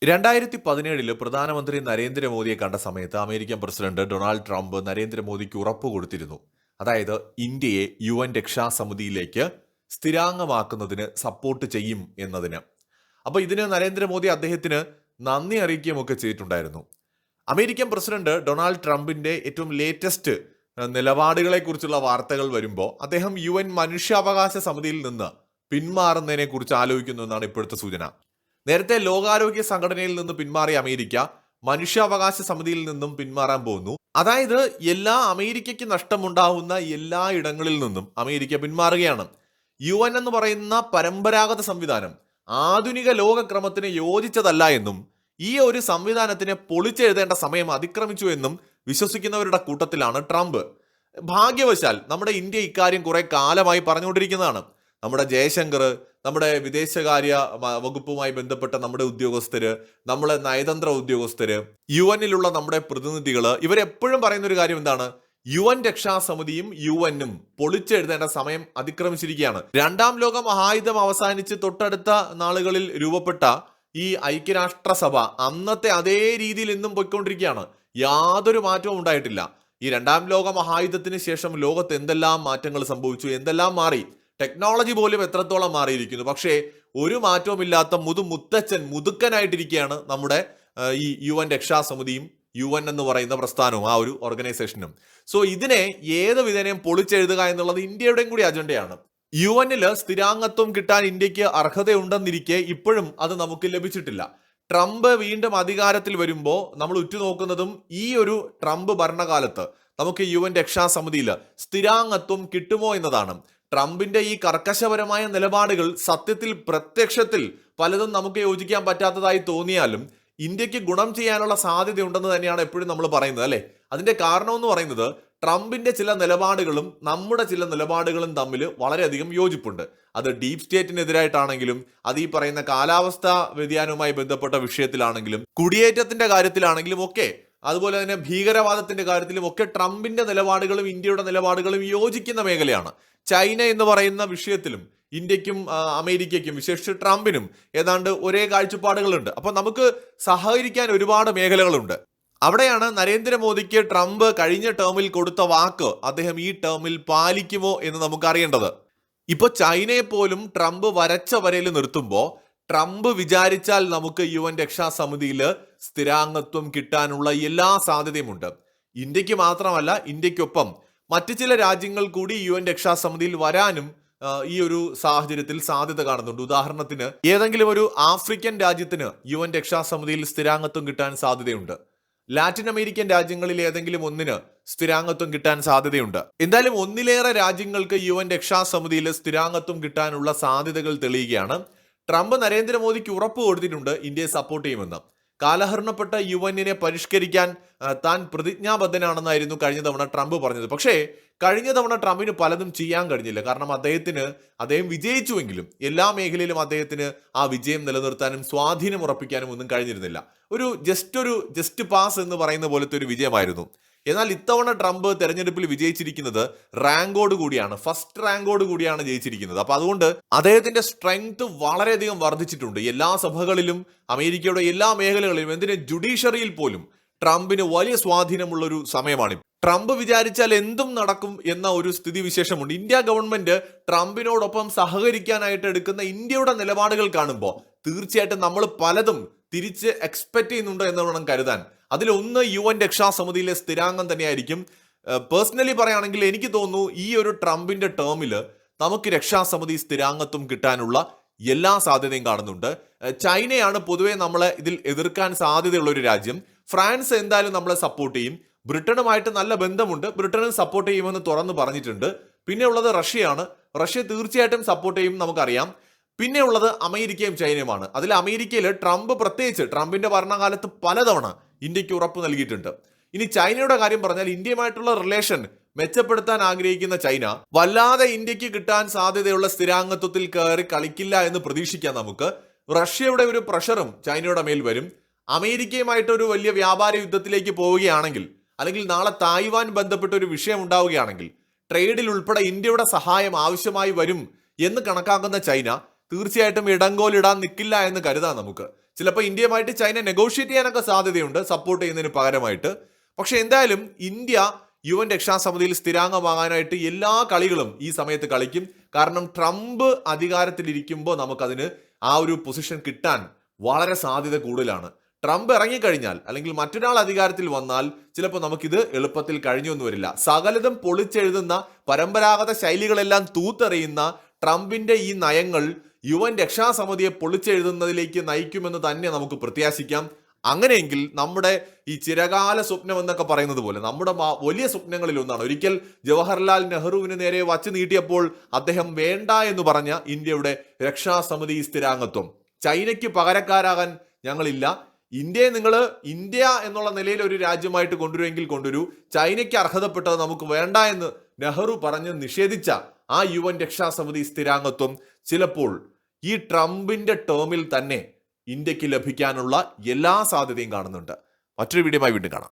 2017 പ്രധാനമന്ത്രി നരേന്ദ്രമോദിയെ കണ്ട സമയത്ത് അമേരിക്കൻ പ്രസിഡന്റ് ഡൊണാൾഡ് ട്രംപ് നരേന്ദ്രമോദിക്ക് ഉറപ്പ് കൊടുത്തിരുന്നു. അതായത് ഇന്ത്യയെ UN രക്ഷാസമിതിയിലേക്ക് സ്ഥിരാംഗമാക്കുന്നതിന് സപ്പോർട്ട് ചെയ്യും എന്നതിന്. അപ്പോൾ ഇതിന് നരേന്ദ്രമോദി അദ്ദേഹത്തിന് നന്ദി അറിയിക്കുകയൊക്കെ ചെയ്തിട്ടുണ്ടായിരുന്നു. അമേരിക്കൻ പ്രസിഡന്റ് ഡൊണാൾഡ് ട്രംപിന്റെ ഏറ്റവും ലേറ്റസ്റ്റ് നിലപാടുകളെക്കുറിച്ചുള്ള വാർത്തകൾ വരുമ്പോൾ അദ്ദേഹം UN മനുഷ്യാവകാശ സമിതിയിൽ നിന്ന് പിന്മാറുന്നതിനെ കുറിച്ച് ആലോചിക്കുന്നു എന്നാണ് ഇപ്പോഴത്തെ സൂചന. നേരത്തെ ലോകാരോഗ്യ സംഘടനയിൽ നിന്ന് പിന്മാറിയ അമേരിക്ക മനുഷ്യാവകാശ സമിതിയിൽ നിന്നും പിന്മാറാൻ പോകുന്നു. അതായത് അമേരിക്കയ്ക്ക് നഷ്ടമുണ്ടാവുന്ന എല്ലാ ഇടങ്ങളിൽ നിന്നും അമേരിക്ക പിന്മാറുകയാണ്. UN എന്ന് പറയുന്ന പരമ്പരാഗത സംവിധാനം ആധുനിക ലോകക്രമത്തിന് യോജിച്ചതല്ല എന്നും ഈ ഒരു സംവിധാനത്തിനെ പൊളിച്ചെഴുതേണ്ട സമയം അതിക്രമിച്ചു എന്നും വിശ്വസിക്കുന്നവരുടെ കൂട്ടത്തിലാണ് ട്രംപ്. ഭാഗ്യവശാൽ നമ്മുടെ ഇന്ത്യ ഇക്കാര്യം കുറെ കാലമായി പറഞ്ഞുകൊണ്ടിരിക്കുന്നതാണ്. നമ്മുടെ ജയശങ്കർ, നമ്മുടെ വിദേശകാര്യ വകുപ്പുമായി ബന്ധപ്പെട്ട നമ്മുടെ ഉദ്യോഗസ്ഥര്, നമ്മളെ നയതന്ത്ര ഉദ്യോഗസ്ഥര്, UN നമ്മുടെ പ്രതിനിധികള്, ഇവരെപ്പോഴും പറയുന്ന ഒരു കാര്യം എന്താണ്? UN രക്ഷാസമിതിയും UNും പൊളിച്ചെഴുതേണ്ട സമയം അതിക്രമിച്ചിരിക്കുകയാണ്. രണ്ടാം ലോക മഹായുദ്ധം അവസാനിച്ച് തൊട്ടടുത്ത നാളുകളിൽ രൂപപ്പെട്ട ഈ ഐക്യരാഷ്ട്രസഭ അന്നത്തെ അതേ രീതിയിൽ ഇന്നും പോയിക്കൊണ്ടിരിക്കുകയാണ്. യാതൊരു മാറ്റവും ഉണ്ടായിട്ടില്ല. ഈ രണ്ടാം ലോക മഹായുദ്ധത്തിന് ശേഷം ലോകത്ത് എന്തെല്ലാം മാറ്റങ്ങൾ സംഭവിച്ചു, എന്തെല്ലാം മാറി, ടെക്നോളജി പോലും എത്രത്തോളം മാറിയിരിക്കുന്നു. പക്ഷേ ഒരു മാറ്റവുമില്ലാത്ത മുതുക്കനായിട്ടിരിക്കുകയാണ് നമ്മുടെ ഈ UN രക്ഷാസമിതിയും UN എന്ന് പറയുന്ന പ്രസ്ഥാനവും ആ ഒരു ഓർഗനൈസേഷനും. സോ ഇതിനെ ഏത് വിധേനയും പൊളിച്ചെഴുതുക എന്നുള്ളത് ഇന്ത്യയുടെയും കൂടി അജണ്ടയാണ്. UN സ്ഥിരാംഗത്വം കിട്ടാൻ ഇന്ത്യക്ക് അർഹതയുണ്ടെന്നിരിക്കെ ഇപ്പോഴും അത് നമുക്ക് ലഭിച്ചിട്ടില്ല. ട്രംപ് വീണ്ടും അധികാരത്തിൽ വരുമ്പോൾ നമ്മൾ ഉറ്റുനോക്കുന്നതും ഈ ഒരു ട്രംപ് ഭരണകാലത്ത് നമുക്ക് UN രക്ഷാസമിതിയിൽ സ്ഥിരാംഗത്വം കിട്ടുമോ എന്നതാണ്. ട്രംപിന്റെ ഈ കർക്കശപരമായ നിലപാടുകൾ സത്യത്തിൽ പ്രത്യക്ഷത്തിൽ പലതും നമുക്ക് യോജിക്കാൻ പറ്റാത്തതായി തോന്നിയാലും ഇന്ത്യക്ക് ഗുണം ചെയ്യാനുള്ള സാധ്യതയുണ്ടെന്ന് തന്നെയാണ് എപ്പോഴും നമ്മൾ പറയുന്നത്, അല്ലെ? അതിന്റെ കാരണം എന്ന് പറയുന്നത് ട്രംപിന്റെ ചില നിലപാടുകളും നമ്മുടെ ചില നിലപാടുകളും തമ്മിൽ വളരെയധികം യോജിപ്പുണ്ട്. അത് ഡീപ് സ്റ്റേറ്റിനെതിരായിട്ടാണെങ്കിലും, അത് ഈ പറയുന്ന കാലാവസ്ഥാ വ്യതിയാനവുമായി ബന്ധപ്പെട്ട വിഷയത്തിലാണെങ്കിലും, കുടിയേറ്റത്തിന്റെ കാര്യത്തിലാണെങ്കിലും ഒക്കെ, അതുപോലെ തന്നെ ഭീകരവാദത്തിന്റെ കാര്യത്തിലും ഒക്കെ ട്രംപിന്റെ നിലപാടുകളും ഇന്ത്യയുടെ നിലപാടുകളും യോജിക്കുന്ന മേഖലയാണ്. ചൈന എന്ന് പറയുന്ന വിഷയത്തിലും ഇന്ത്യക്കും അമേരിക്കയ്ക്കും വിശേഷിച്ച് ട്രംപിനും ഏതാണ്ട് ഒരേ കാഴ്ചപ്പാടുകളുണ്ട്. അപ്പൊ നമുക്ക് സഹകരിക്കാൻ ഒരുപാട് മേഖലകളുണ്ട്. അവിടെയാണ് നരേന്ദ്രമോദിക്ക് ട്രംപ് കഴിഞ്ഞ ടേമിൽ കൊടുത്ത വാക്ക് അദ്ദേഹം ഈ ടേമിൽ പാലിക്കുമോ എന്ന് നമുക്ക് അറിയേണ്ടത്. ഇപ്പൊ ചൈനയെ പോലും ട്രംപ് വരച്ച വരയിൽ നിർത്തുമ്പോൾ ട്രംപ് വിചാരിച്ചാൽ നമുക്ക് UN രക്ഷാസമിതിയിൽ സ്ഥിരാംഗത്വം കിട്ടാനുള്ള എല്ലാ സാധ്യതയുമുണ്ട്. ഇന്ത്യക്ക് മാത്രമല്ല, ഇന്ത്യക്കൊപ്പം മറ്റു ചില രാജ്യങ്ങൾ കൂടി UN രക്ഷാസമിതിയിൽ വരാനും ഈ ഒരു സാഹചര്യത്തിൽ സാധ്യത കാണുന്നുണ്ട്. ഉദാഹരണത്തിന് ഏതെങ്കിലും ഒരു ആഫ്രിക്കൻ രാജ്യത്തിന് UN രക്ഷാസമിതിയിൽ സ്ഥിരാംഗത്വം കിട്ടാൻ സാധ്യതയുണ്ട്. ലാറ്റിൻ അമേരിക്കൻ രാജ്യങ്ങളിൽ ഏതെങ്കിലും ഒന്നിന് സ്ഥിരാംഗത്വം കിട്ടാൻ സാധ്യതയുണ്ട്. എന്തായാലും ഒന്നിലേറെ രാജ്യങ്ങൾക്ക് UN രക്ഷാസമിതിയിൽ സ്ഥിരാംഗത്വം കിട്ടാനുള്ള സാധ്യതകൾ തെളിയുകയാണ്. ട്രംപ് നരേന്ദ്രമോദിക്ക് ഉറപ്പ് കൊടുത്തിട്ടുണ്ട് ഇന്ത്യയെ സപ്പോർട്ട് ചെയ്യുമെന്ന്. കാലഹരണപ്പെട്ട UN പരിഷ്കരിക്കാൻ താൻ പ്രതിജ്ഞാബദ്ധനാണെന്നായിരുന്നു കഴിഞ്ഞ തവണ ട്രംപ് പറഞ്ഞത്. പക്ഷേ കഴിഞ്ഞ തവണ ട്രംപിന് പലതും ചെയ്യാൻ കഴിഞ്ഞില്ല. കാരണം അദ്ദേഹം വിജയിച്ചുവെങ്കിലും എല്ലാ മേഖലയിലും അദ്ദേഹത്തിന് ആ വിജയം നിലനിർത്താനും സ്വാധീനം ഉറപ്പിക്കാനും ഒന്നും കഴിഞ്ഞിരുന്നില്ല. ഒരു ജസ്റ്റ് പാസ് എന്ന് പറയുന്ന പോലത്തെ ഒരു വിജയമായിരുന്നു. എന്നാൽ ഇത്തവണ ട്രംപ് തെരഞ്ഞെടുപ്പിൽ വിജയിച്ചിരിക്കുന്നത് റാങ്കോട് കൂടിയാണ്, ഫസ്റ്റ് റാങ്കോട് കൂടിയാണ് ജയിച്ചിരിക്കുന്നത്. അപ്പൊ അതുകൊണ്ട് അദ്ദേഹത്തിന്റെ സ്ട്രെങ്ത് വളരെയധികം വർദ്ധിച്ചിട്ടുണ്ട്. എല്ലാ സഭകളിലും, അമേരിക്കയുടെ എല്ലാ മേഖലകളിലും, എന്തിന് ജുഡീഷ്യറിയിൽ പോലും ട്രംപിന് വലിയ സ്വാധീനമുള്ള ഒരു സമയമാണ്. ട്രംപ് വിചാരിച്ചാൽ എന്തും നടക്കും എന്ന ഒരു സ്ഥിതിവിശേഷമുണ്ട്. ഇന്ത്യ ഗവൺമെന്റ് ട്രംപിനോടൊപ്പം സഹകരിക്കാനായിട്ട് എടുക്കുന്ന ഇന്ത്യയുടെ നിലപാടുകൾ കാണുമ്പോൾ തീർച്ചയായിട്ടും നമ്മൾ പലതും തിരിച്ച് എക്സ്പെക്ട് ചെയ്യുന്നുണ്ട് എന്ന് വേണം കരുതാൻ. അതിലൊന്ന് UN രക്ഷാസമിതിയിലെ സ്ഥിരാംഗം തന്നെയായിരിക്കും. പേഴ്സണലി പറയുകയാണെങ്കിൽ എനിക്ക് തോന്നുന്നു ഈ ഒരു ട്രംപിന്റെ ടേമിൽ നമുക്ക് രക്ഷാസമിതി സ്ഥിരാംഗത്വം കിട്ടാനുള്ള എല്ലാ സാധ്യതയും കാണുന്നുണ്ട്. ചൈനയാണ് പൊതുവെ നമ്മളെ ഇതിൽ എതിർക്കാൻ സാധ്യതയുള്ള ഒരു രാജ്യം. ഫ്രാൻസ് എന്തായാലും നമ്മളെ സപ്പോർട്ട് ചെയ്യും. ബ്രിട്ടനുമായിട്ട് നല്ല ബന്ധമുണ്ട്, ബ്രിട്ടനും സപ്പോർട്ട് ചെയ്യുമെന്ന് തുറന്നു പറഞ്ഞിട്ടുണ്ട്. പിന്നെ ഉള്ളത് റഷ്യയാണ്. റഷ്യ തീർച്ചയായിട്ടും സപ്പോർട്ട് ചെയ്യും, നമുക്കറിയാം. പിന്നെ ഉള്ളത് അമേരിക്കയും ചൈനയുമാണ്. അതിൽ അമേരിക്കയിൽ ട്രംപ് പ്രത്യേകിച്ച് ട്രംപിന്റെ ഭരണകാലത്ത് പലതവണ ഇന്ത്യക്ക് ഉറപ്പ് നൽകിയിട്ടുണ്ട്. ഇനി ചൈനയുടെ കാര്യം പറഞ്ഞാൽ ഇന്ത്യയുമായിട്ടുള്ള റിലേഷൻ മെച്ചപ്പെടുത്താൻ ആഗ്രഹിക്കുന്ന ചൈന വല്ലാതെ ഇന്ത്യക്ക് കിട്ടാൻ സാധ്യതയുള്ള സ്ഥിരാംഗത്വത്തിൽ കയറി കളിക്കില്ല എന്ന് പ്രതീക്ഷിക്കാം നമുക്ക്. റഷ്യയുടെ ഒരു പ്രഷറും ചൈനയുടെ മേൽ വരും. അമേരിക്കയുമായിട്ട് ഒരു വലിയ വ്യാപാര യുദ്ധത്തിലേക്ക് പോവുകയാണെങ്കിൽ, അല്ലെങ്കിൽ നാളെ തായ്വാൻ ബന്ധപ്പെട്ട ഒരു വിഷയം ഉണ്ടാവുകയാണെങ്കിൽ ട്രേഡിൽ ഉൾപ്പെടെ ഇന്ത്യയുടെ സഹായം ആവശ്യമായി വരും എന്ന് കണക്കാക്കുന്ന ചൈന തീർച്ചയായിട്ടും ഇടങ്കോലിടാൻ നിൽക്കില്ല എന്ന് കരുതാം നമുക്ക്. ചിലപ്പോൾ ഇന്ത്യയുമായിട്ട് ചൈന നെഗോഷിയേറ്റ് ചെയ്യാനൊക്കെ സാധ്യതയുണ്ട് സപ്പോർട്ട് ചെയ്യുന്നതിന് പകരമായിട്ട്. പക്ഷെ എന്തായാലും ഇന്ത്യ UN രക്ഷാസമിതിയിൽ സ്ഥിരാംഗമാകാനായിട്ട് എല്ലാ കളികളും ഈ സമയത്ത് കളിക്കും. കാരണം ട്രംപ് അധികാരത്തിലിരിക്കുമ്പോൾ നമുക്കതിന് ആ ഒരു പൊസിഷൻ കിട്ടാൻ വളരെ സാധ്യത കൂടുതലാണ്. ട്രംപ് ഇറങ്ങിക്കഴിഞ്ഞാൽ അല്ലെങ്കിൽ മറ്റൊരാൾ അധികാരത്തിൽ വന്നാൽ ചിലപ്പോൾ നമുക്കിത് എളുപ്പത്തിൽ കഴിഞ്ഞൊന്നും വരില്ല. സകലതും പൊളിച്ചെഴുതുന്ന പരമ്പരാഗത ശൈലികളെല്ലാം തൂത്തെറിയുന്ന ട്രംപിന്റെ ഈ നയങ്ങൾ UN രക്ഷാസമിതിയെ പൊളിച്ചെഴുതുന്നതിലേക്ക് നയിക്കുമെന്ന് തന്നെ നമുക്ക് പ്രത്യാശിക്കാം. അങ്ങനെയെങ്കിൽ നമ്മുടെ ഈ ചിരകാല സ്വപ്നം എന്നൊക്കെ പറയുന്നത് പോലെ നമ്മുടെ വലിയ സ്വപ്നങ്ങളിൽ ഒന്നാണ്. ഒരിക്കൽ ജവഹർലാൽ നെഹ്റുവിന് നേരെ വച്ച് നീട്ടിയപ്പോൾ അദ്ദേഹം വേണ്ട എന്ന് പറഞ്ഞ ഇന്ത്യയുടെ രക്ഷാസമിതി സ്ഥിരാംഗത്വം. ചൈനയ്ക്ക് പകരക്കാരാകാൻ ഞങ്ങളില്ല. ഇന്ത്യയെ നിങ്ങൾ ഇന്ത്യ എന്നുള്ള നിലയിൽ ഒരു രാജ്യമായിട്ട് കൊണ്ടുവരുമെങ്കിൽ കൊണ്ടുവരൂ. ചൈനയ്ക്ക് അർഹതപ്പെട്ടത് നമുക്ക് വേണ്ട എന്ന് നെഹ്റു പറഞ്ഞ് നിഷേധിച്ച ആ UN രക്ഷാസമിതി സ്ഥിരാംഗത്വം ചിലപ്പോൾ ഈ ട്രംപിന്റെ ടേമിൽ തന്നെ ഇന്ത്യക്ക് ലഭിക്കാനുള്ള എല്ലാ സാധ്യതയും കാണുന്നുണ്ട്. മറ്റൊരു വീഡിയോയുമായി വീണ്ടും കാണാം.